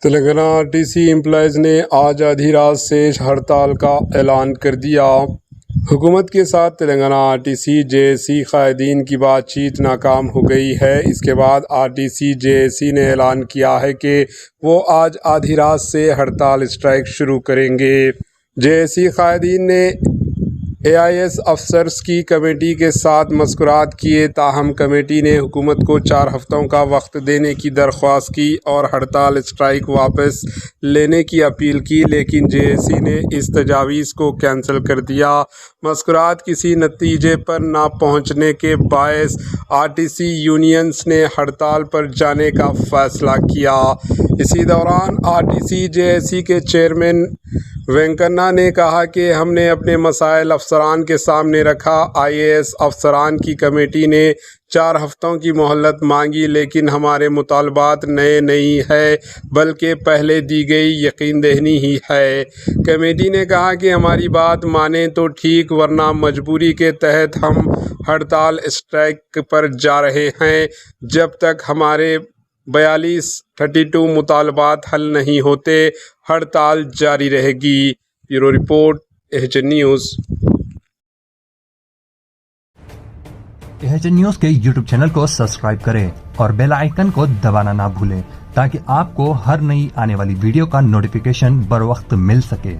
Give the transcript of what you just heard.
Telangana RTC employees نے آج آدھی رات سے ہڑتال کا اعلان کر دیا۔ حکومت کے ساتھ تلنگانہ RTC JAC قائدین کی بات چیت ناکام ہو گئی ہے۔ اس کے بعد RTC JAC نے اعلان کیا ہے کہ وہ آج آدھی رات سے ہڑتال اسٹرائک شروع کریں گے۔ JAC قائدین نے AIS افسرز کی کمیٹی کے ساتھ مذاکرات کیے، تاہم کمیٹی نے حکومت کو 4 ہفتوں کا وقت دینے کی درخواست کی اور ہڑتال اسٹرائک واپس لینے کی اپیل کی، لیکن JAC نے اس تجویز کو کینسل کر دیا۔ مذاکرات کسی نتیجے پر نہ پہنچنے کے باعث RTC یونینز نے ہڑتال پر جانے کا فیصلہ کیا۔ اسی دوران RTC JAC کے چیئرمین وینکنا نے کہا کہ ہم نے اپنے مسائل افسران کے سامنے رکھا۔ IAS افسران کی کمیٹی نے 4 ہفتوں کی مہلت مانگی، لیکن ہمارے مطالبات نئے نہیں ہیں بلکہ پہلے دی گئی یقین دہانی ہی ہے۔ کمیٹی نے کہا کہ ہماری بات مانیں تو ٹھیک، ورنہ مجبوری کے تحت ہم ہڑتال اسٹرائک پر جا رہے ہیں جب تک ہمارے 42 مطالبات حل نہیں ہوتے۔ ہڑتال جاری رہے گی۔ Bureau report AHN news. AHN news کے YouTube چینل کو سبسکرائب کریں اور بیل آئیکن کو دبانا نہ بھولیں تاکہ آپ کو ہر نئی آنے والی ویڈیو کا نوٹیفیکیشن بر وقت مل سکے۔